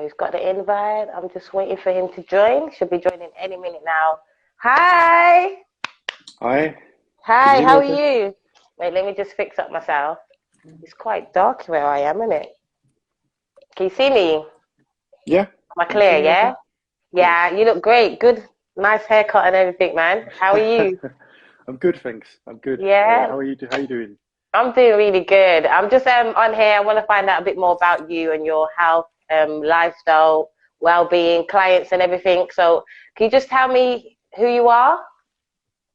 He's got the invite. I'm just waiting for him to join. Should be joining any minute now. Hi. Hi. Can you Hi, hear me how are okay? you? Wait, let me just fix up myself. It's quite dark where I am, isn't it? Can you see me? Am Yeah. I Can you see clear, me okay? yeah? Of Yeah, course. you look great. Good, nice haircut and everything, man. How are you? I'm good, thanks. I'm good. Yeah, How are you? How you doing? I'm doing really good. I'm just on here. I want to find out a bit more about you and your health, lifestyle, well-being, clients, and everything. So, can you just tell me who you are?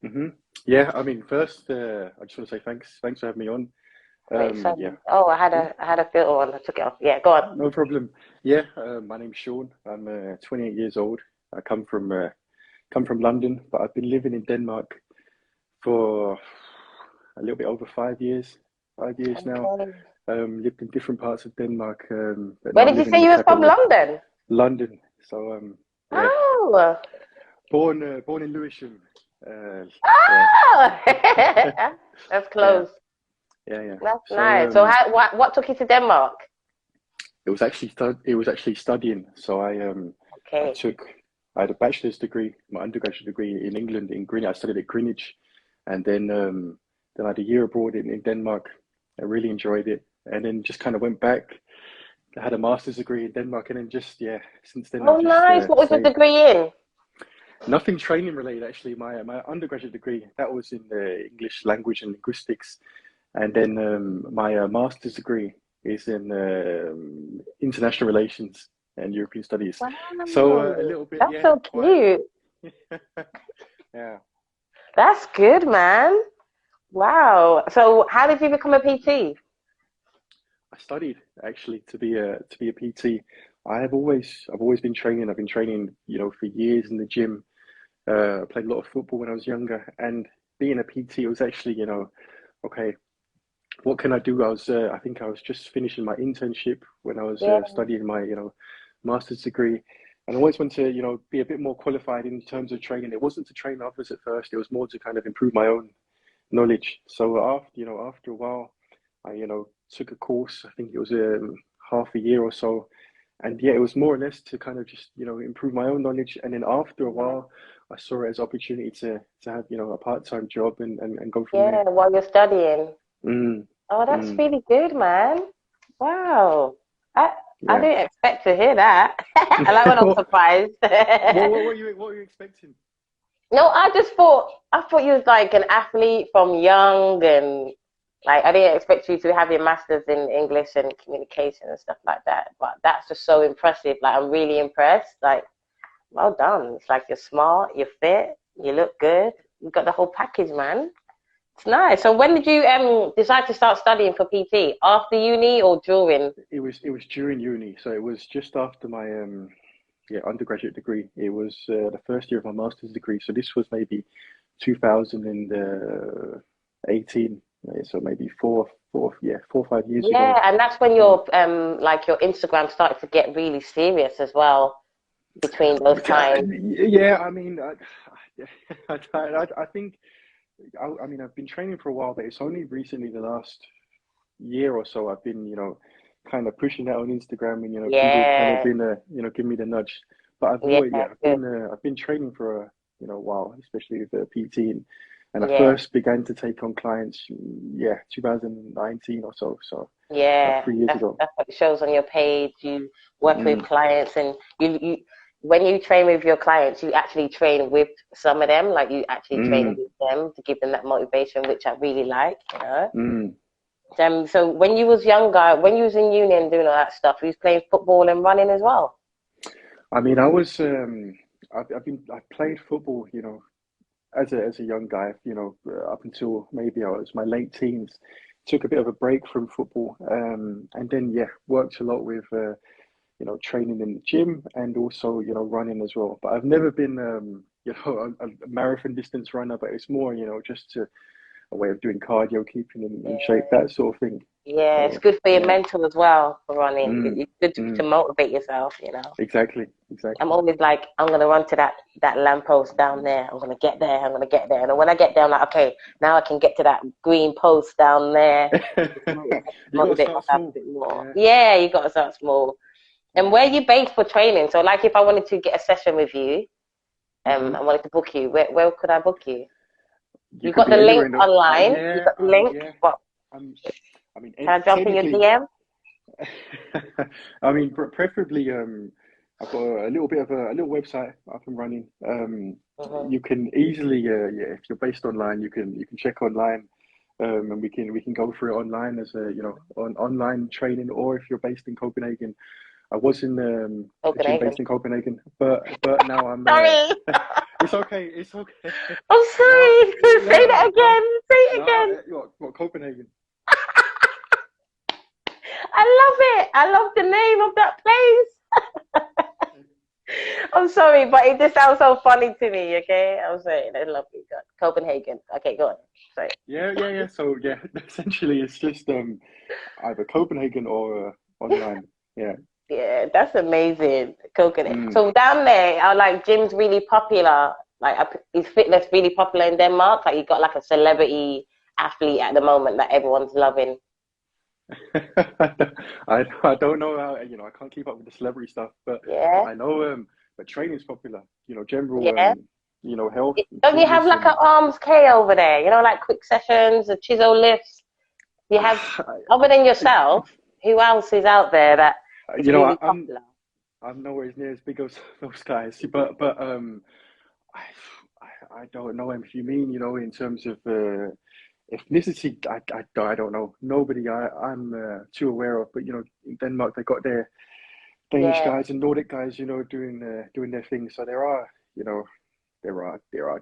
hmm Yeah. I mean, first, I just want to say thanks. Thanks for having me on. Wait, Yeah. sorry. Oh, Hmm? I had a filter on. I took it off. Yeah, go on. No problem. Yeah. My name's Shaun. I'm 28 years old. I come from London, but I've been living in Denmark for a little bit over 5 years. 5 years now. Okay. Lived in different parts of Denmark, but Where now I'm did you living in say the you was from? capital, London. London. So yeah, Oh, born in Lewisham. Yeah, oh, that's yeah, close. yeah. That's So nice. So, what took you to Denmark? it was actually studying. So I Okay. took I had a bachelor's degree, my undergraduate degree in England in Greenwich. I studied at Greenwich, and then I had a year abroad in Denmark. I really enjoyed it, and then just kind of went back. I had a master's degree in Denmark, and then just yeah, since then Oh, I've just nice. What was your stayed. degree in? Nothing training related actually. My undergraduate degree that was in English language and linguistics, and then my master's degree is in international relations and European studies. So a Wow, little bit, that's yeah, so quite, cute. yeah. That's good, man. Wow. So, how did you become a PT? I studied actually to be a PT. I've always been training. I've been training, for years in the gym. I played a lot of football when I was younger, and being a PT, it was actually, okay, what can I do? I think I was just finishing my internship when I was Yeah, studying my, master's degree, and I always wanted to, be a bit more qualified in terms of training. It wasn't to train others at first; it was more to kind of improve my own knowledge. So after a while, I, took a course. I think it was half a year or so, and yeah, it was more or less to kind of just, improve my own knowledge. And then after a while, I saw it as opportunity to have, a part-time job and go from yeah, there. while you're studying. Mm, Oh, that's mm, really good, man. Wow. I I yeah. didn't expect to hear that. I like when I'm what, surprised. what were you expecting? No, I thought you was like an athlete from young and like I didn't expect you to have your masters in English and communication and stuff like that. But that's just so impressive. Like I'm really impressed. Like well done. It's like you're smart, you're fit, you look good. You got the whole package, man. It's nice. So when did you decide to start studying for PT? After uni or during? It was during uni, so it was just after my undergraduate degree. It was the first year of my master's degree. So this was maybe 2018. So maybe 4 or 5 years Yeah, ago. and that's when Mm. your like your Instagram started to get really serious as well between those Yeah, times. yeah, I mean, I think, I mean, I've been training for a while, but it's only recently, the last year or so, I've been, kind of pushing that on Instagram, and people have kind of Yeah, been, give me the nudge. But yeah, good. I've been training for a, while, especially with PT, and I Yeah, first began to take on clients, yeah, 2019 or so, so about yeah. 3 years ago. That's what it shows on your page. You work with Mm, clients, and you when you train with your clients, you actually train with some of them. Like you actually train mm, with them to give them that motivation, which I really like. You know. mm. So when you was younger, when you was in uni and doing all that stuff, you was playing football and running as well. I mean, I played football, as a young guy, up until maybe I was my late teens. Took a bit of a break from football, and then yeah, worked a lot with training in the gym and also running as well. But I've never been a marathon distance runner, but it's more just a way of doing cardio, keeping in shape, Yeah. that sort of thing. Yeah, it's So good for your yeah, mental as well for running. mm, It's good to mm, motivate yourself, you know. exactly, I'm exactly. always like, I'm gonna run to that lamppost down there. I'm gonna get there. I'm gonna get there. And when I get there, I'm like, okay, now I can get to that green post down there. You got to Motivate start myself a small. bit more. Yeah. Yeah, you gotta start small. And where are you based for training? So, like, if I wanted to get a session with you, I wanted to book you, where could I book you? You You could got the be anywhere link in the. online. You Yeah, got the link. yeah. But I'm. I mean, can I jump in your technically, DM? I mean, preferably, I've got a little bit of a little website up and running. Hmm. You can easily, yeah, if you're based online, you can check online, and we can go through it online as a on online training. Or if you're based in Copenhagen, I was in a gym Copenhagen. based in Copenhagen, but now I'm. Sorry. It's okay. It's okay. I'm Now, sorry. Say that no, no, again. Say it no. again. What Copenhagen? I love it. I love the name of that place. I'm sorry, but it just sounds so funny to me, okay? I'm saying I love you. God. Copenhagen. Okay, go on. Sorry. Yeah, yeah, yeah. So yeah, essentially, it's just either Copenhagen or online. Yeah. Yeah, that's amazing. Coconut. Mm. So down there, are like gyms really popular? Like, is fitness really popular in Denmark? Like, you got like a celebrity athlete at the moment that everyone's loving. I don't know how I can't keep up with the celebrity stuff, but Yeah, I know but training's popular. General yeah. health and Don't you have fitness like and an arms K over there? You know, like quick sessions, the chisel lifts. You have, other than yourself, who else is out there that is really I'm popular? nowhere as near as big as those guys, but I, I don't know him. If you mean in terms of ethnicity, I don't know. Nobody I'm too aware of. But in Denmark they got their Danish Yeah, guys and Nordic guys, doing their thing. So there are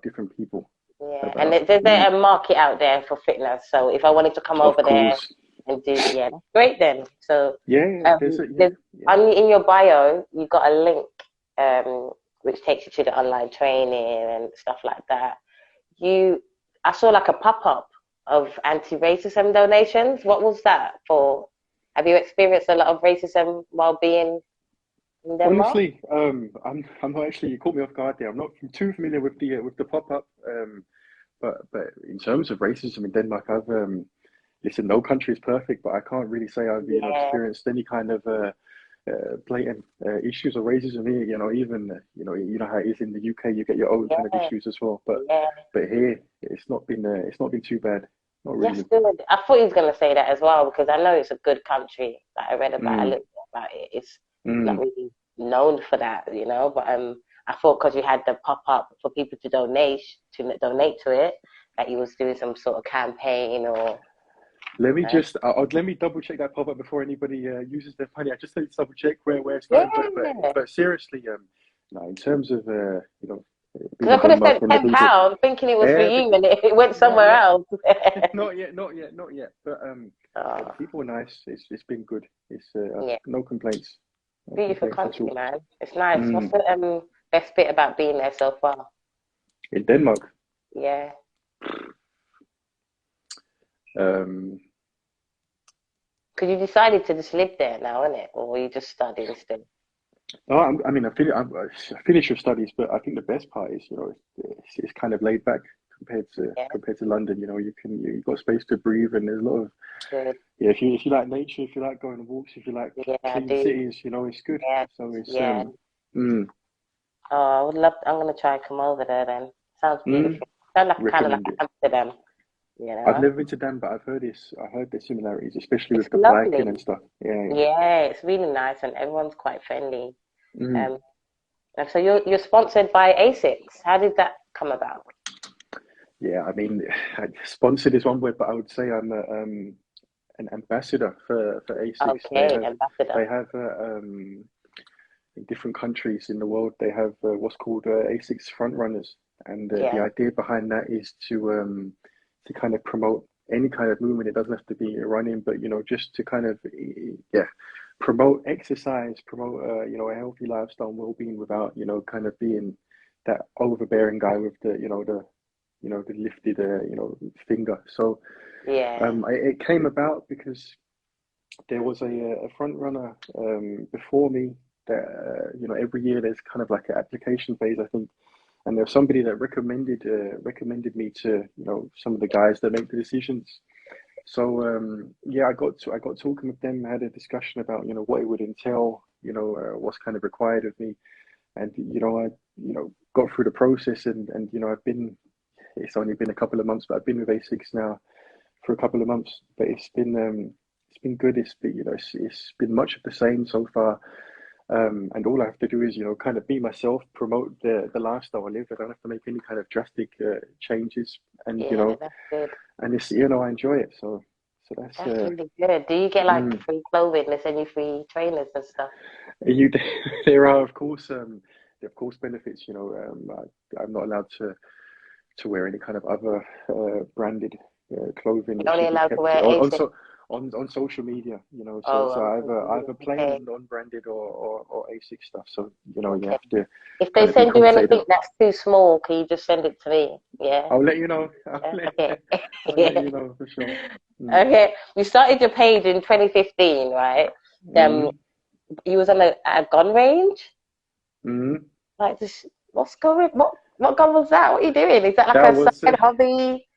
different people yeah. And about. there's a market out there for fitness. So if I wanted to come Of over there course, and do, yeah, that's great then. So yeah, yeah, there's a yeah, there's yeah. on in your bio, you got a link which takes you to the online training and stuff like that. You, I saw like a pop up of anti-racism donations. What was that for? Have you experienced a lot of racism while being in Denmark? Honestly, I'm not actually. You caught me off guard there. I'm not too familiar with the pop up. But in terms of racism in Denmark, I've listen. No country is perfect, but I can't really say I've Yeah, experienced any kind of blatant issues or racism here. Even how it is in the UK. You get your own kind of yeah, issues as well. But yeah. here, it's not been too bad. Not That's really. good. I thought he was going to say that as well because I know it's a good country. Like I read about a Mm, little bit about it. It's not mm. really known for that, but I thought because you had the pop up for people to donate to it, that you was doing some sort of campaign or uh, Let me double check that pop up before anybody uses their money. I just need to double check where it's going. But but yeah. but seriously, no, in terms of being Because I in could have Denmark sent and the people, £10 thinking it was for you, everything. and it went Not somewhere yet, else. not yet. But yeah, the Oh, people are nice. It's been good. It's yeah, no complaints, no beautiful complaints at country, all. man. It's nice. What's Mm. the best bit about being there so far? In Denmark, Yeah, um, because you decided to just live there now, innit? Or are you just studying still? no, I mean, I finished your studies, but I think the best part is, it's kind of laid back compared to Yeah, London. You've got space to breathe, and there's a lot of good. yeah. If you like nature, if you like going on walks, if you like Yeah, I clean do. cities, it's good. Yeah, So it's yeah. mm, Oh, I would love. I'm gonna try and come over there then. Sounds mm, beautiful. Sounds like kind of like recommend it. Amsterdam. I've You know, never been to Dan, but I heard the similarities, especially it's with the lovely. biking and stuff. Yeah, yeah. Yeah, it's really nice and everyone's quite friendly. Mm. Um, and so you're sponsored by ASICS. How did that come about? Yeah, I mean, sponsored is one word, but I would say I'm an ambassador for asics. Okay, ambassador. They have in different countries in the world they have what's called asics front runners, and the Yeah, idea behind that is to kind of promote any kind of movement. It doesn't have to be running, but just to kind of yeah promote exercise, promote a healthy lifestyle, and well-being without kind of being that overbearing guy with the lifted finger. So yeah, it came about because there was a front runner before me that every year there's kind of like an application phase, I think, and there's somebody that recommended me to some of the guys that make the decisions. So yeah, I got talking with them, had a discussion about what it would entail, what's kind of required of me, and I got through the process, and I've been it's only been a couple of months, but I've been with asics now for a couple of months, but it's been good. It's been it's been much of the same so far. And all I have to do is, kind of be myself, promote the lifestyle I live. I don't have to make any kind of drastic changes, and Yeah, that's good. and it's I enjoy it. So that's That's really good. Do you get like mm. free clothing? They send you free trainers and stuff. You there are of course benefits. I'm not allowed to wear any kind of other branded clothing. You're It only should be allowed to kept wear ASICs. on social media. Oh, So either plain okay. non-branded or ASIC stuff. So you Okay. have to If they kind of be send you compensated. anything that's too small, can you just send it to me? Yeah. I'll let you know. Yeah. Okay. I'll let Yeah. you know for sure. Mm. Okay. You started your page in 2015, right? Um, Mm. you was on a gun range. Mm. Like this, what's going? What gun was that? What are you doing? Is that like That a was side hobby?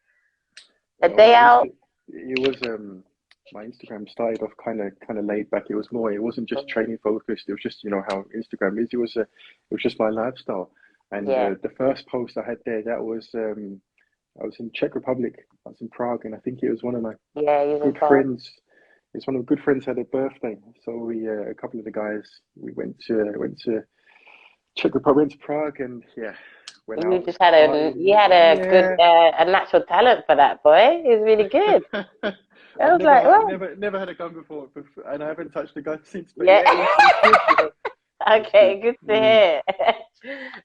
A well, day out? it was my Instagram started off kind of laid back. It wasn't just training focused. It was just how Instagram is. It was just my lifestyle. And Yeah. the first post I had there, that was I was in Czech Republic. I was in Prague, and I think it was one of my Yeah, you was in good Prague. friends. It's one of the good friends had a birthday, so we a couple of the guys we went to Czech Republic, went to Prague, and yeah, went You out just had partying. you had a good Yeah. a natural talent for that, boy. It was really good. I I've was like, well, never had a gun before, and I haven't touched a gun since. But yeah. yeah, it was good. It was good. Okay, good to Mm. hear.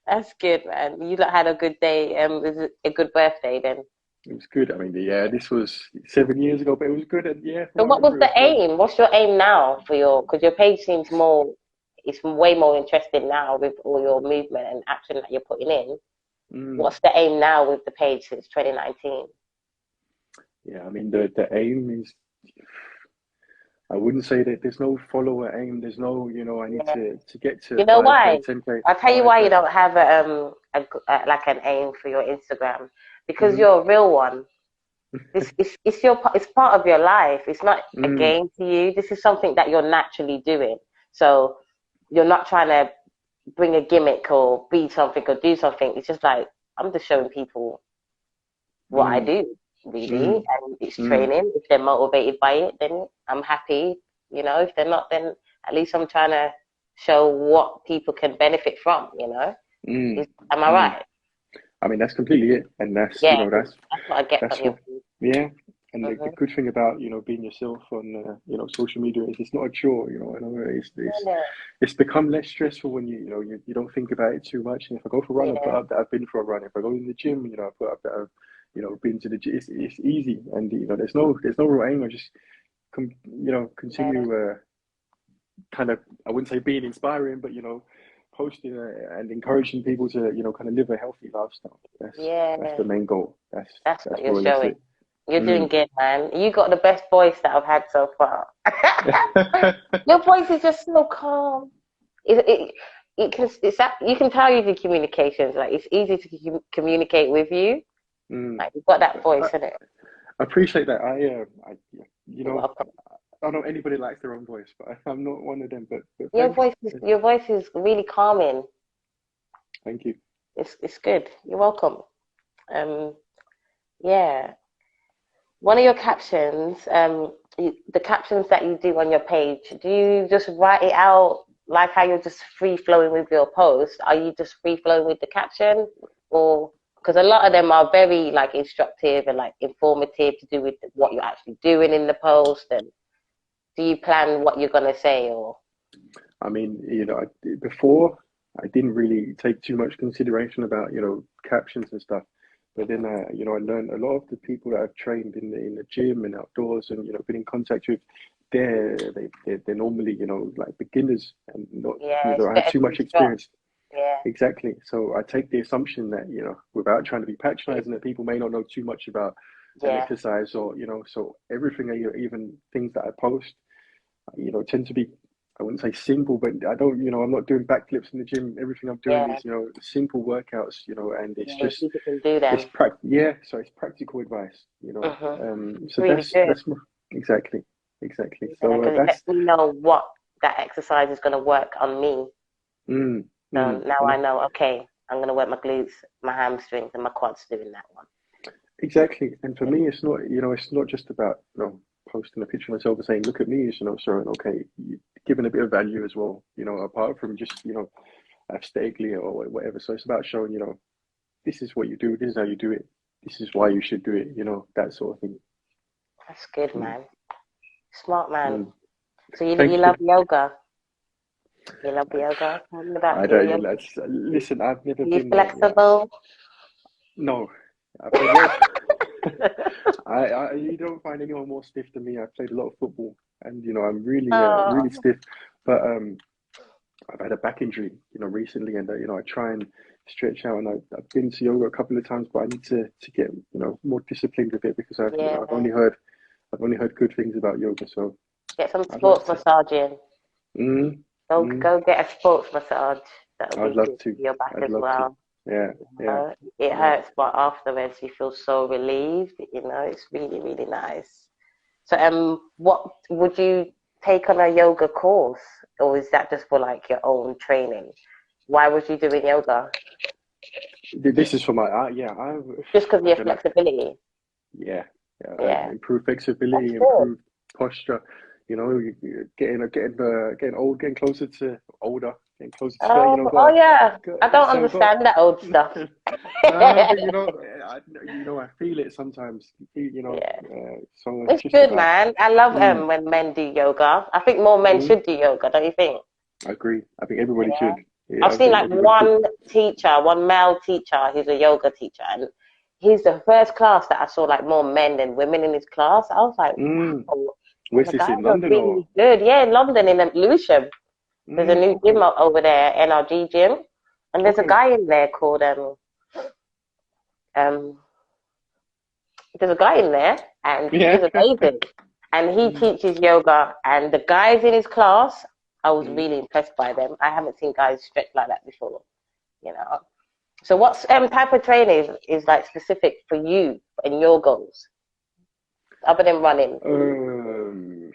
That's good, man. You lot had a good day. Was it a good birthday then? It was good. I mean, yeah, this was 7 years ago, but it was good. And yeah, from So what I what was remember, it the was good. aim? What's your aim now for your? Because your page seems more, it's way more interesting now with all your movement and action that you're putting in. Mm. What's the aim now with the page since 2019? Yeah, I mean, the aim is. I wouldn't say that there's no follower aim. There's no, I need Yeah. to get to You know 5K, why? 10K, I'll tell you why you 5K. don't have like an aim for your Instagram because Mm. you're a real one. It's part of your life. It's not a Mm. game to you. This is something that you're naturally doing. So you're not trying to bring a gimmick or be something or do something. It's just like I'm just showing people what I Mm. do, really, Mm. and it's Mm. training. If they're motivated by it, then I'm happy. If they're not, then at least I'm trying to show what people can benefit from. Mm. Am I Mm. right? I mean, that's completely it, and that's Yeah, 'cause that's what I get that's from your what, page. yeah. And the Hmm. good thing about being yourself on social media is it's not a chore. I know Yeah, it's become less stressful when you don't think about it too much. And if I go for a run, I put yeah, up that I've been for a run. If I go in the gym, I put up that I've been to the gym. It's easy, and there's no real aim. I just yeah, continue kind of, I wouldn't say being inspiring, but posting and encouraging people to kind of live a healthy lifestyle. That's yeah. the main goal. That's That's what you're more or less showing. it. You're doing Mm. good, man. You got the best voice that I've had so far. Your voice is just so calm. You can tell you do communications. Like it's easy to communicate with you. Mm. Like you've got that I, voice in it. I appreciate that. You're welcome. I don't know anybody likes their own voice, but I'm not one of them. But Your thank you. voice is your voice is really calming. Thank you. It's good. You're welcome. Um, yeah. One of your captions, the captions that you do on your page, do you just write it out like how you're just free flowing with your post? Are you just free flowing with the caption, or because a lot of them are very like instructive and like informative to do with what you're actually doing in the post, and do you plan what you're gonna say or? I mean, before I didn't really take too much consideration about, captions and stuff. But then, I learned a lot of the people that I've trained in the gym and outdoors and, been in contact with, they're normally, like beginners and not, Yeah, it's have better too to much instruct. experience. Yeah, Exactly. So I take the assumption that, without trying to be patronizing, that people may not know too much about an yeah, exercise or, so everything, even things that I post, tend to be I wouldn't say simple, but I don't, I'm not doing backflips in the gym. Everything I'm doing Yeah, is, simple workouts, and it's yeah, just, people can do them. so it's practical advice, It's so really good. that's more, exactly, exactly. Yeah, So because it that's, lets me know what that exercise is going to work on me. mm, So mm, now I mm, know, okay, I'm going to work my glutes, my hamstrings, and my quads doing that one. exactly. And for me, it's not just about, posting a picture of myself and saying, look at me, showing, okay, giving a bit of value as well, apart from just, aesthetically or whatever. So it's about showing, this is what you do, this is how you do it, this is why you should do it, that sort of thing. That's good, Mm, man. Smart man. mm. So you Thank love you. yoga? You love I, yoga? Tell me about I your don't, yoga. listen, I've never Are you been there. Yeah, flexible? no, I played a lot. You don't find anyone more stiff than me. I played a lot of football, and I'm really, really Oh, stiff. But I've had a back injury, recently, and I try and stretch out. And I've been to yoga a couple of times, but I need to get, more disciplined with it because yeah. I've only heard good things about yoga. So Get some I'd like sports to. massage in. Mm, mm, Go get a sports massage. That'll I'd be love good to. for your back I'd as love to. well. Yeah, yeah, It yeah. hurts, but afterwards you feel so relieved. It's really, really nice. So, what would you take on a yoga course, or is that just for like your own training? Why was you doing yoga? This is for my yeah. Just because of I your don't know. flexibility? Yeah, yeah. Yeah, Improved that's flexibility, good. improved posture. You're getting old, getting closer to older, getting closer to that. Oh yeah. I don't So got. understand that old stuff. Nah, but Yeah, I feel it sometimes. So it's it's just good, about. man. I love Mm, when men do yoga. I think more men mm, should do yoga, don't you think? I agree. I think everybody should. Yeah, I've I seen think like everybody should. one teacher, one male teacher, who's a yoga teacher, and he's the first class that I saw like more men than women in his class. I was like, Mm. wow. And Where's the this guys in are London or? really good. Yeah, in London, in Lewisham. There's a new Okay, gym over there, NRG gym. And there's a okay. guy in there called, um, there's a guy in there, and Yeah. he's amazing. And he Mm, teaches yoga. And the guys in his class, I was mm. really impressed by them. I haven't seen guys stretch like that before, you know. So what type of training is like specific for you and your goals, other than running? Um,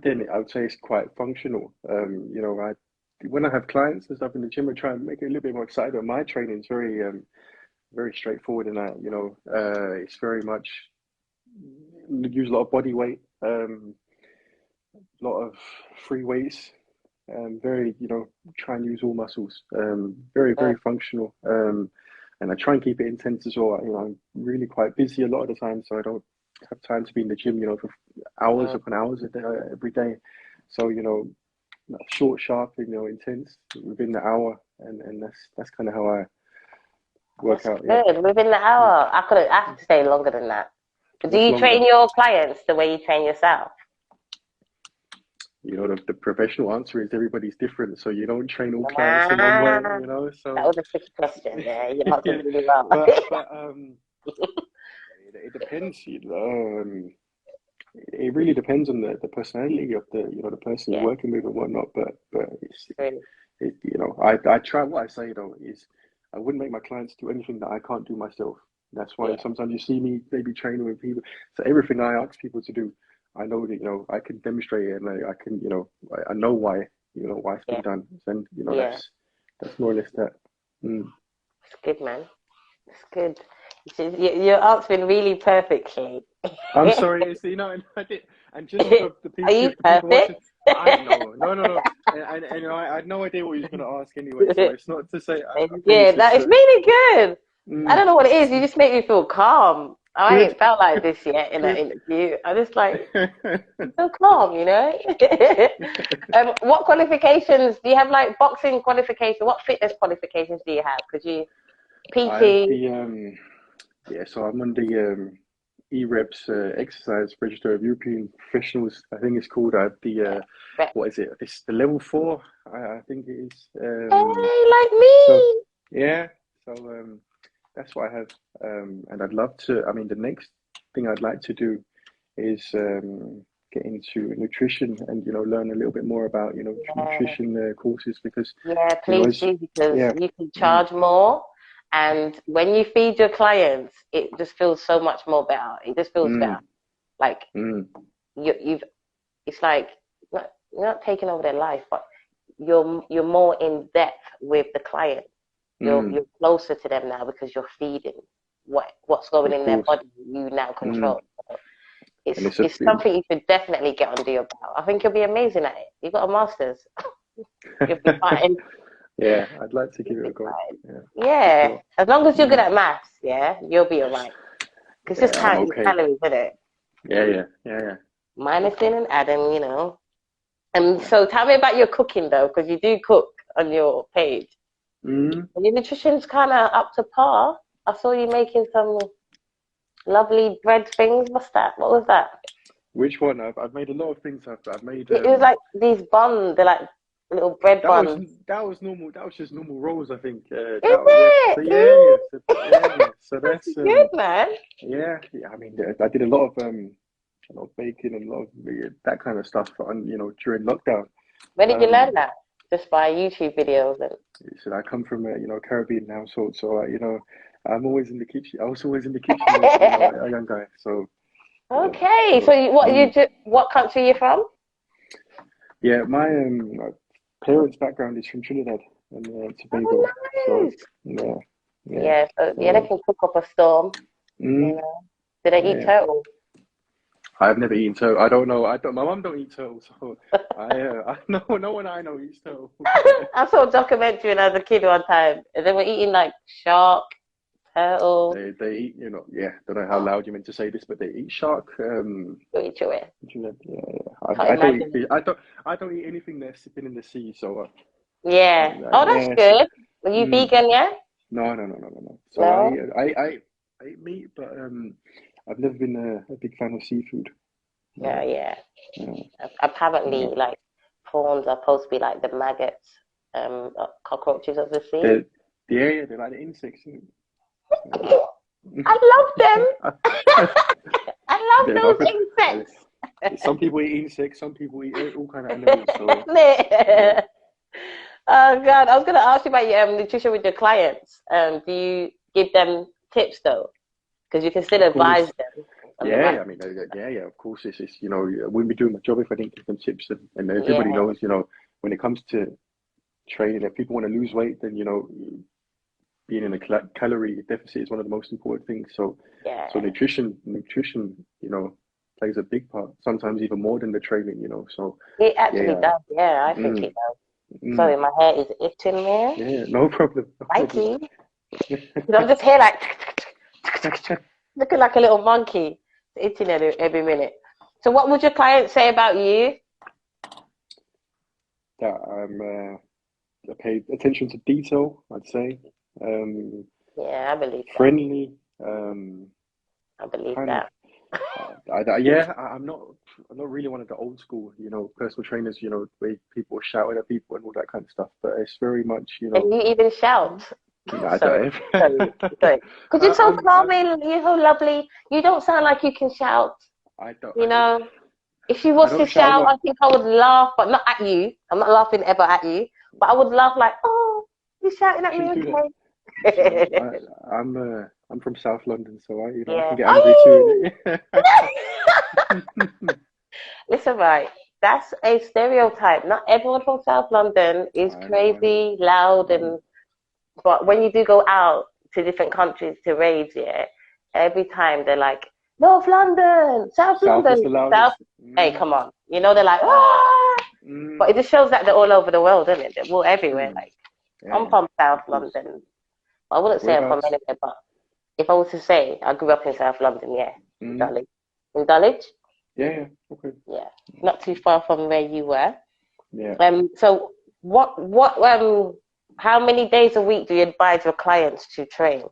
then I would say it's quite functional. When I have clients and stuff in the gym, I try and make it a little bit more exciting. But my training is very straightforward, and it's very much use a lot of body weight, a lot of free weights, very, try and use all muscles. Very, Mm, very functional. And I try and keep it intense as well. I'm really quite busy a lot of the time, so I don't have time to be in the gym, for hours mm. upon hours a day, every day. So, short, sharp, intense within the hour, and that's kind of how I work That's out. Yeah. good. Within the Mm. hour, I have to stay longer than that. But do What's you longer? train your clients the way you train yourself? The professional answer is everybody's different, so you don't train all clients the one way, Ah, that So was a tricky question. Yeah, you yeah, answered really well. but it depends. It really depends on the personality of the person you're Yeah, working with and whatnot. But really. I try. What I say though is I wouldn't make my clients do anything that I can't do myself. That's why Yeah, sometimes you see me maybe training with people. So everything I ask people to do, I know that I can demonstrate it, and I can I know why it's been yeah, done. And yeah. that's more or less that. Mm. It's good, man. It's good. You're answering really perfectly. I'm sorry, it's, I did, and just for the Are people, you if the people perfect? watching, I no, no, no, no, and I had no idea what he was going to ask anyway, so it's not to say, I promise Yeah, that it's, is really good. I mm, don't know what it is. You just make me feel calm. I good, ain't felt like this yet in an good. interview. I'm just like, I'm so calm. What qualifications do you have? Like boxing qualifications? What fitness qualifications do you have? Because you I have PT. the yeah, so I'm on the EREPS exercise register of European professionals. I think it's called. I have the But, what is it? It's the level 4. I think it is. hey, like So me. yeah, so that's what I have. And I'd love to. I mean, the next thing I'd like to do is get into nutrition and learn a little bit more about Yeah, nutrition courses because yeah, please as do because yeah you can mm, charge more. And when you feed your clients, it just feels so much more better. It just feels better. mm, Like mm, you've, it's like you're not taking over their life, but you're more in depth with the client. mm, You're closer to them now because you're feeding what's going of in their course. body. You now Mm. control. So And it's something you should definitely get under your belt. I think you'll be amazing at it. You've got a master's. You'll be fine. yeah, I'd like to give You'll it a be go. fine. Yeah, for Yeah, sure. as long as you're good Mm. at maths, yeah, you'll be alright. Because just Yeah, I'm counting okay. calories, isn't it? Yeah. Minusing and adding. And Yeah. so tell me about your cooking though, because you do cook on your page. Mm. And your nutrition's kind of up to par. I saw you making some lovely bread things. What's that? What was that? Which one? I've made a lot of things. I've made It was like these buns. They're like little bread that was buns. that was normal. That was just normal rolls, I think. Is Yeah. it? So yeah. Ooh, So yeah. So that's that's good, man. yeah. I mean, I did a lot of baking and a lot of that kind of stuff on during lockdown. Where did you learn Um, that? Just by YouTube videos and. so I come from a Caribbean household, so I'm always in the kitchen. I was always in the kitchen as a young guy. So yeah. Okay, so So what country are you from? yeah, my parents' background is from Trinidad and Tobago. Oh, So nice. yeah, yeah. Yeah, so yeah, they So can cook up a storm. You mm, know, do they eat yeah. turtle? I've never eaten turtle. I don't know. I don't. My mum don't eat turtle, so I no one I know eats turtle. I saw a documentary when I was a kid one time, and they were eating like shark, turtle. They eat, yeah. Don't know how loud you meant to say this, but they eat shark. Go eat your way. Yeah. Can't I don't eat imagine. fish. I don't eat anything that's been in the sea. So Yeah. Oh, that's yeah. So, good. Are you mm, vegan? Yeah. no. So No. I eat meat, but I've never been a big fan of seafood. Yeah, No, yeah. no, Apparently, no. like prawns are supposed to be like the maggots, cockroaches of the sea. They're they're like the insects. So, I love them. I they're love not, those insects. some people eat insects, some people eat all kind of animals. So Isn't yeah, it? Oh God, I was gonna ask you about your nutrition with your clients. Do you give them tips though? Because you can still of advise course. them on the Yeah, right. I mean, yeah. Of course, it's I wouldn't be doing my job if I didn't give them tips. And everybody Yeah, knows, when it comes to training, if people want to lose weight, then being in a calorie deficit is one of the most important things. So yeah. nutrition, plays a big part. Sometimes even more than the training. So It actually yeah, does. Yeah, I think mm, it does. mm, Sorry, my hair is itching there. yeah, no problem, no problem. Mikey. Because I'm just here like looking like a little monkey, itching every minute. So, what would your clients say about you? That I pay attention to detail, I'd say. Um, Yeah, I believe that. Friendly, I believe kind of. that. I'm not really one of the old school, personal trainers, where people shouting at people and all that kind of stuff. But it's very much, And you even shout. I Sorry, don't. sorry. Because you're so I'm, calming, you're so lovely. You don't sound like you can shout. I don't, You know, if you I was to don't shout shout, much. I think I would laugh, but not at you. I'm not laughing ever at you, but I would laugh like, oh, you're shouting at me, Shouldn't do that. Listen, okay? I'm from South London, so I can Yeah. get angry Oh, too. listen, right. That's a stereotype. Not everyone from South London is I know. crazy, loud, Mm, and but when you do go out to different countries to raids, yeah, every time they're like, North London, South South is London, the South. loudest. Hey, Mm, come on. You know, they're like, mm, ah! mm, But it just shows that they're all over the world, doesn't it? They're all everywhere. mm. Like, I'm Yeah, from South of course. London. I wouldn't say I'm from Whereabouts? anywhere, but if I was to say I grew up in South London, yeah, in Mm, Dulwich. In Dulwich? yeah, okay. Yeah, not too far from where you were. Yeah. So how many days a week do you advise your clients to train,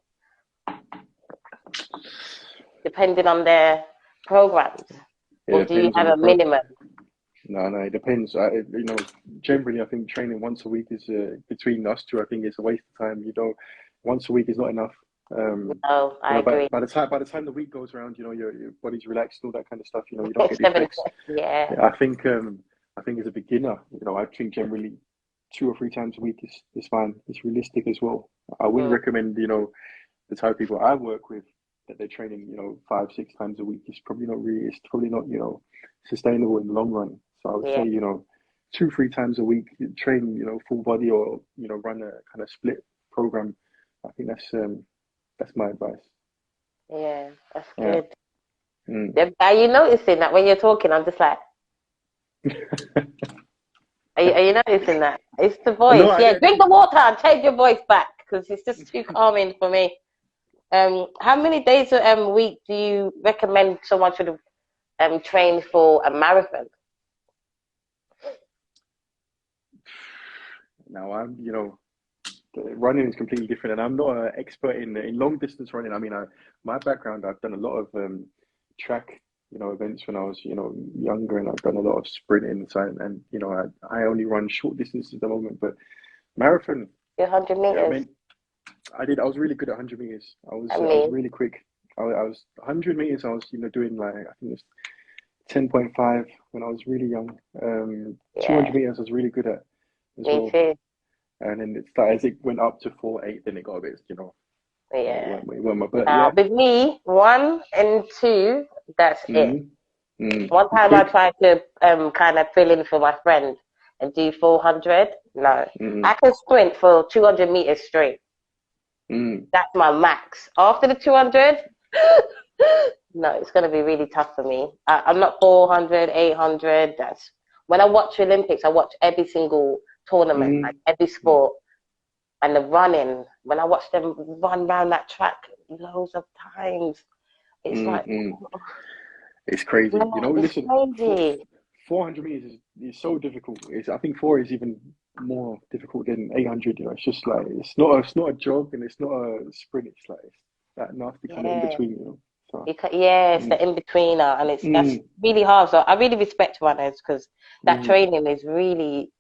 depending on their programs, It or do you depends have on the a pro. minimum? No, it depends. Generally, I think training once a week is between us two. I think it's a waste of time. Once a week is not enough. No, I But agree. by the time the week goes around, your body's relaxed and all that kind of stuff. You don't get the Seven, effects. yeah, Yeah, I think as a beginner, I think generally 2 or 3 times a week is fine. It's realistic as well. I wouldn't mm, recommend, the type of people I work with that they're training, 5, 6 times a week. It's probably not, sustainable in the long run. So I would yeah, say, 2, 3 times a week, train, full body or, run a kind of split program. I think that's my advice. yeah. That's Yeah. good. Mm. Yeah, are you noticing that when you're talking, I'm just like, are you noticing that? It's the No, voice. Yeah, drink the water and change your voice back because it's just too calming for me. How many days a week do you recommend someone should train for a marathon? now running is completely different, and I'm not an expert in long distance running. I mean, my background, I've done a lot of track, events when I was, younger, and I've done a lot of sprinting. So, and I only run short distances at the moment, but marathon, 100 yeah, I meters. mean, I was really good at 100 meters. I I was mean, really quick. I was 100 meters. I was, doing like I think it's 10.5 when I was really young. 200 yeah, meters I was really good at as me well. too. And then it started, as it went up to 4.8, then it got a bit, Yeah. it weren't my, but Now, yeah. with me, 1 and 2, that's it. Mm, One you time I quick. tried to kind of fill in for my friend and do 400. No, Mm, I can sprint for 200 meters straight. mm, That's my max. After the 200, no, it's going to be really tough for me. I'm not 400, 800. That's when I watch Olympics, I watch every single tournament, like mm, every sport. And the running, when I watch them run around that track loads of times, it's mm, like, mm. It's crazy. yeah, it's Listen, crazy. 400 meters is so difficult. I think four is even more difficult than 800. It's just like it's not a jog and it's not a sprint. It's like it's that nasty kind of in Yeah. between. So Yeah, it's mm, the in betweener, and that's mm, really hard. So I really respect runners because that mm, training is really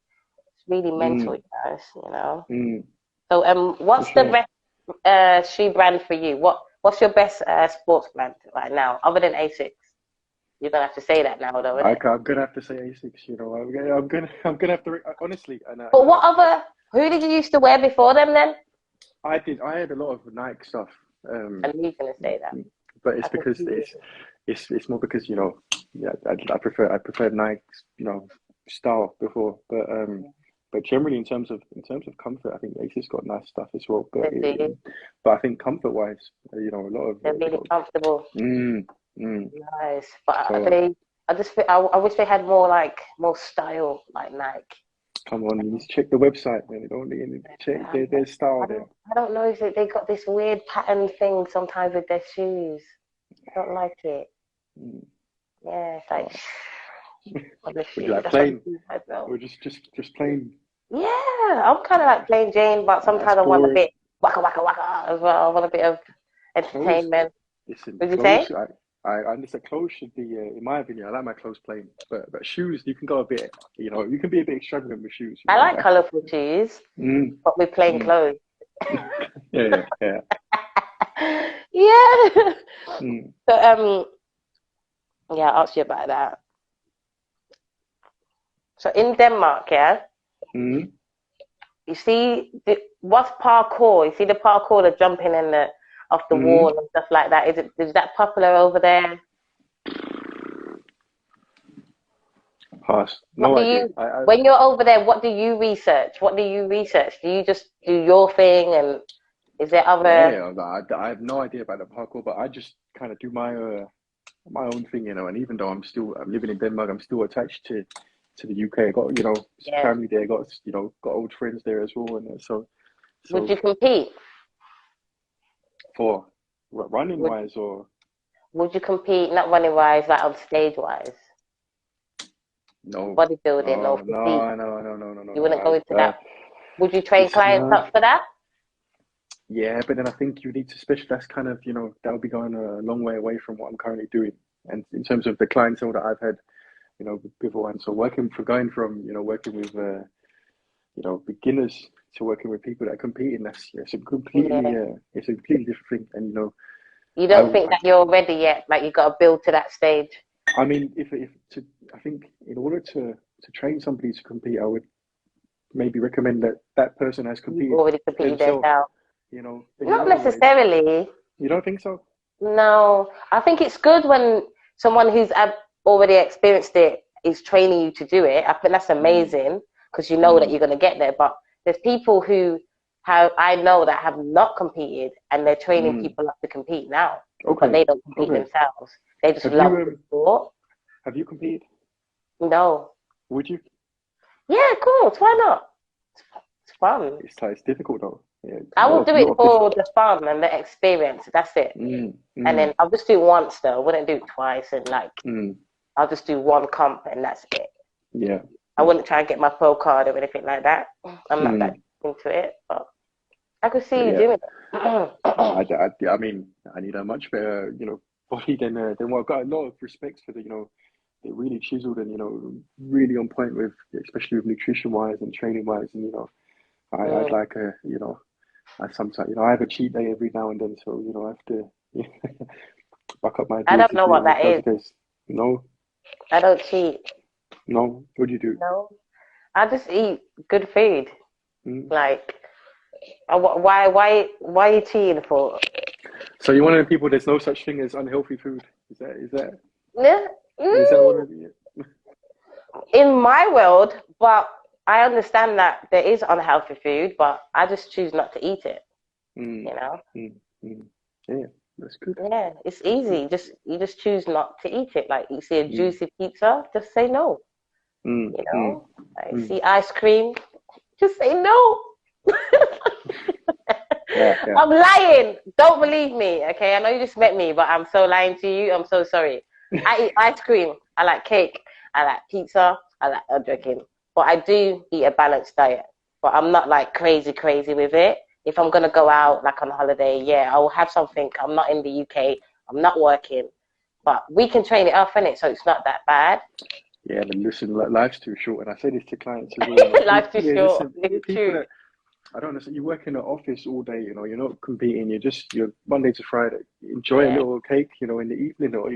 mental, mm, you know. mm, So for what's the sure. best shoe brand for you? What's your best sports brand right now, other than Asics? You're gonna have to say that now, though, isn't it? I'm gonna have to say asics. I'm gonna have to honestly, But what other? Who did you used to wear before them then? I had a lot of Nike stuff. I Um, knew you were gonna say that. but it's I can because see you. it's more because yeah, I prefer Nike's style before, but generally in terms of comfort, I think Aces got nice stuff as well. They do. But I think comfort wise, a lot of They're they really got comfortable. mm, mm. Nice, but So I just I wish they had more style like Nike. come on, you need to check the website, man. You don't need to check Um, their style I there. don't I don't know if they got this weird pattern thing sometimes with their shoes. I don't like it. Mm. Yeah, it's like Oh. Would you honestly, like that's what plain it is, though. or just plain? Yeah, I'm kind of like plain Jane, but That's sometimes I want a boring. bit waka waka waka as well. I want a bit of Clothes, entertainment. listen, Would you say? clothes. I understand clothes should be, in my opinion, I like my clothes plain, but shoes you can go a bit, you can be a bit extravagant with shoes. I like colourful shoes, Mm, but with plain mm. clothes. Yeah, yeah, yeah. Yeah. Mm, So yeah, I'll ask you about that. So in Denmark, yeah, mm, you see what's parkour? You see the parkour, the jumping in the off the mm. wall and stuff like that. Is that popular over there? Pass. What No do idea. you when you're over there? What do you research? What do you research? Do you just do your thing, and is there other? Yeah, I have no idea about the parkour, but I just kind of do my own thing, and even though I'm living in Denmark, I'm still attached to the UK. I got Yeah. family there, got old friends there as well, and Would so you compete? for running Would wise or Would you compete not running wise, like on stage wise, no, bodybuilding or no, physique? no, no, no, no, no, no, You no. wouldn't go into I that. Would you train it's clients not. up for that? Yeah, but then I think you need to special. That's kind of that would be going a long way away from what I'm currently doing. And in terms of the clientele that I've had, before, and so going from working with beginners to working with people that are competing. Yeah. It's a completely different thing. And You I, don't think that you're ready yet? Like you got to build to that stage. I mean, I think in order to train somebody to compete, I would maybe recommend that that person has You've competed already competed themselves. yourself. Then Not what it's. necessarily. You don't think so? No, I think it's good when someone who's already experienced it is training you to do it. I think that's Mm, amazing because you know that mm, you're going to get there. But there's people who I know that have not competed and they're training mm. people up to compete now, but Okay, they don't compete okay. themselves. They just Have you love the sport. have you competed? No. Would you? Yeah, of course. Why not? It's fun. It's difficult though. Yeah, I will do lot it of for the fun and the experience. That's it. Mm, And mm, then I'll just do it once though. I wouldn't do it twice and like mm. I'll just do one comp and that's it. Yeah. I wouldn't try and get my pro card or anything like that. I'm not that Mm, into it, but I could see you yeah. doing it. I mean, I need a much better, body than what I've got. A lot of respect for they're really chiseled and really on point with, especially with nutrition wise and training wise. And I'd Mm. like I sometimes, I have a cheat day every now and then, so I have to buck up my I don't ability know what if that that's is. the case. No, I don't cheat. no. What do you do? No, I just eat good food. Mm. Like, why are you cheating for? So you're one of the people. There's no such thing as unhealthy food. Yeah. Is that one Mm, of you? in my world, but I understand that there is unhealthy food, but I just choose not to eat it. Mm, You know. mm, mm. Yeah, that's good. Yeah, it's That's good. easy. Just you just choose not to eat it. Like you see a Mm, juicy pizza, just say no. mm, You mm, know, I mm. see ice cream, just say no. Yeah, yeah. I'm lying. Don't believe me, okay? I know you just met me, but I'm so lying to you. I'm so sorry. I eat ice cream. I like cake. I like pizza. I'm joking. But I do eat a balanced diet. But I'm not like crazy with it. If I'm gonna go out like on holiday, yeah, I will have something. I'm not in the UK. I'm not working. But we can train it up, innit? So it's not that bad. Yeah, but listen, life's too short, and I say this to clients as well. Life's too Yeah, short. listen, It's people true. that I don't understand. You work in an office all day, you're not competing. You're Monday to Friday. Enjoy a Yeah. little cake, in the evening, or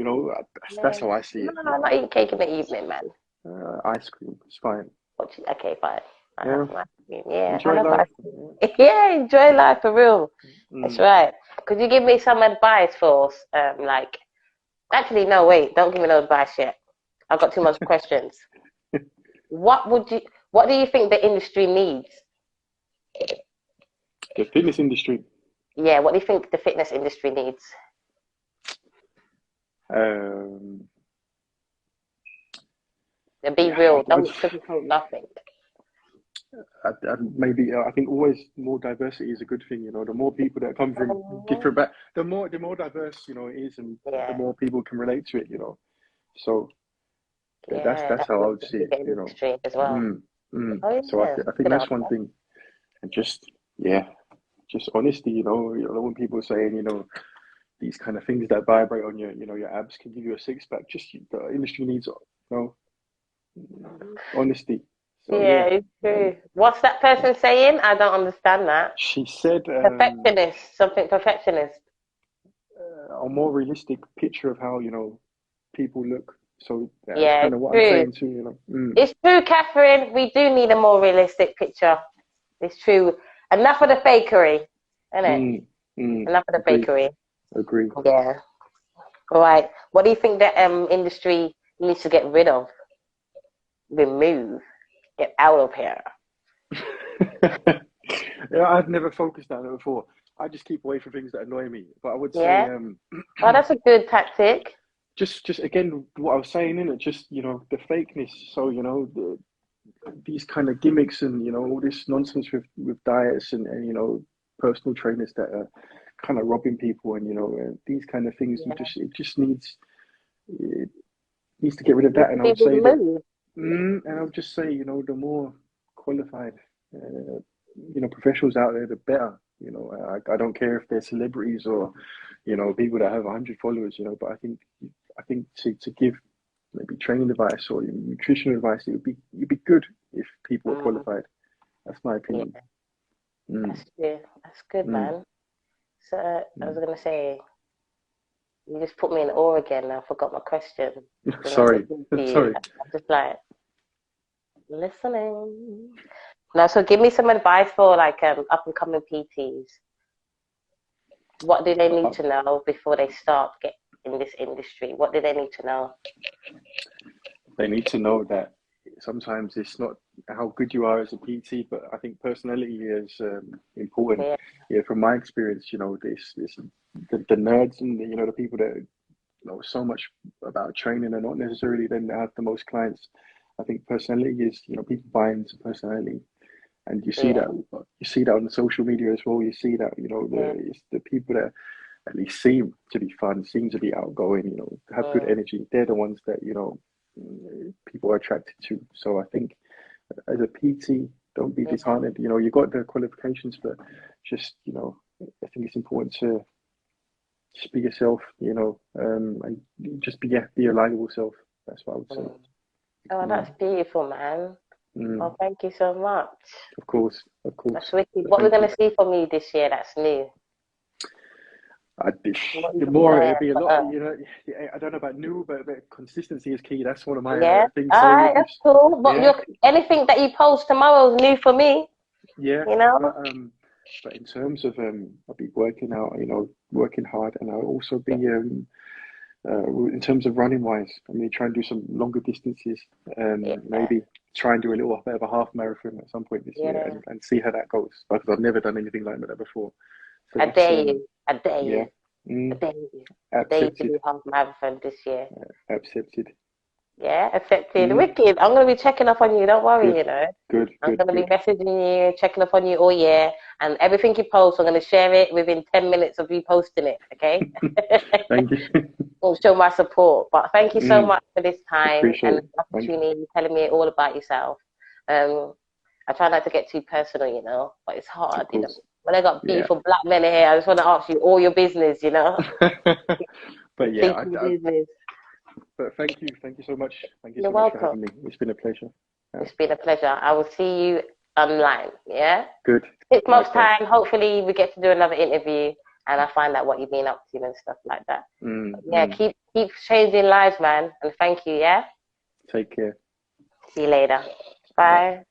that's Yeah. how I see No, it. I'm not eating cake in the evening, man. Ice cream, it's fine. Okay, fine. I have Yeah, some ice cream. Yeah, I enjoy love life. ice cream. Yeah, enjoy life for real. That's Mm. right. Could you give me some advice for, actually, no, wait, don't give me no advice yet. I've got too much questions. What would you, what do you think the industry needs? The fitness industry. Yeah, what do you think the fitness industry needs? Um, And be yeah, real, don't sugarcoat nothing. maybe I think always more diversity is a good thing. The more people that come from different back, the more diverse it is, and the Yeah, more people can relate to it. So yeah, that's that how I makes would it see it. bigger industry as well. Mm, mm. Oh So yeah, I think good that's one answer. thing, and yeah, just honesty. When people are saying these kind of things that vibrate on your abs can give you a six pack. Just the industry needs honesty. So Yeah, yeah, it's um, true. What's that person saying? I don't understand that. she said Perfectionist, something perfectionist. a more realistic picture of how people look. So yeah, that's Yeah, kind it's of what I'm true. saying too. It's true, Catherine. We do need a more realistic picture. It's true. Enough of the fakery, isn't it? Mm, mm. Enough of the Agree, fakery. agree. Yeah. All right. What do you think the industry needs to get rid of? Remove. Get out of here. Yeah, I've never focused on it before. I just keep away from things that annoy me. But I would say, Yeah. Oh, that's a good tactic. just again, what I was saying in it, just the fakeness. So these kind of gimmicks and all this nonsense with diets and personal trainers that are kind of robbing people and these kind of things. Yeah. It needs to get rid of Needs that. And to I be would say that, removed. and I would just say the more qualified. Professionals out there, the better. I don't care if they're celebrities or, people that have 100 followers. But I think to give maybe training advice or nutritional advice, it'd be good if people are Mm, qualified. That's my yeah. opinion. Mm, That's true. That's good, mm, man. So I was mm. gonna say, you just put me in awe again. I forgot my question. Then I'm Sorry, listening to you. sorry. I'm just like listening. Now, so give me some advice for like up and coming PTs. What do they need Uh, to know before they start get in this industry? What do they need to know? they need to know that sometimes it's not how good you are as a PT, but I think personality is important. Yeah, Yeah, from my experience, this the nerds and the people that know so much about training and not necessarily then have the most clients. I think personality is people buy into personality, and yeah, you see that on the social media as well. You see that yeah. it's the people that at least seem to be fun, seem to be outgoing, have good Mm, energy. They're the ones that people are attracted to. So I think as a PT, don't be yeah, disheartened. You got the qualifications, but just I think it's important to just be yourself, and just be your likable self. That's what I would say. mm. Oh, Mm, that's beautiful, man. Oh, mm, thank you so much. of course, of course. That's wicked. But What we're thank you. gonna see from you this year that's new? I, What you the got more it'd planned be a for lot. us? I don't know about new, but consistency is key. That's one of my Yeah. things. All So right, that's just cool. But yeah, anything that you post tomorrow is new for me. yeah. You know? But in terms of I'll be working out. Working hard, and I'll also be Yeah, in terms of running wise. I mean, try and do some longer distances. yeah, Maybe try and do a little bit of a half marathon at some point this year, yeah. and see how that goes. Because I've never done anything like that before. So I that's dare you. I dare yeah. you. I Mm, dare you. I dare you to accepted. do half marathon this year. Accepted. Yeah, accepted. Mm, Wicked. I'm gonna be checking up on you. Don't worry, good. you know. Good. I'm Good. gonna be Good. messaging you, checking up on you all year, and everything you post, I'm gonna share it within 10 minutes of you posting it. Okay. Thank you. Will show my support. But thank you so Mm, much for this time appreciate and it. this Thank you. opportunity, telling me all about yourself. Um, I try not to get too personal, but it's Of hard, course. When I got Yeah. beautiful black men here, I just want to ask you all your business. But yeah, Thinking business. but thank you. Thank you so much. Thank you You're so much for welcome. having me. It's been a pleasure. Yeah. It's been a pleasure. I will see you online. Yeah. Good. 6 months Likewise. time. Hopefully, we get to do another interview, and I find out what you've been up to and stuff like that. Mm, But yeah, mm. keep changing lives, man. And thank you. Yeah. Take care. See you later. Bye. Bye.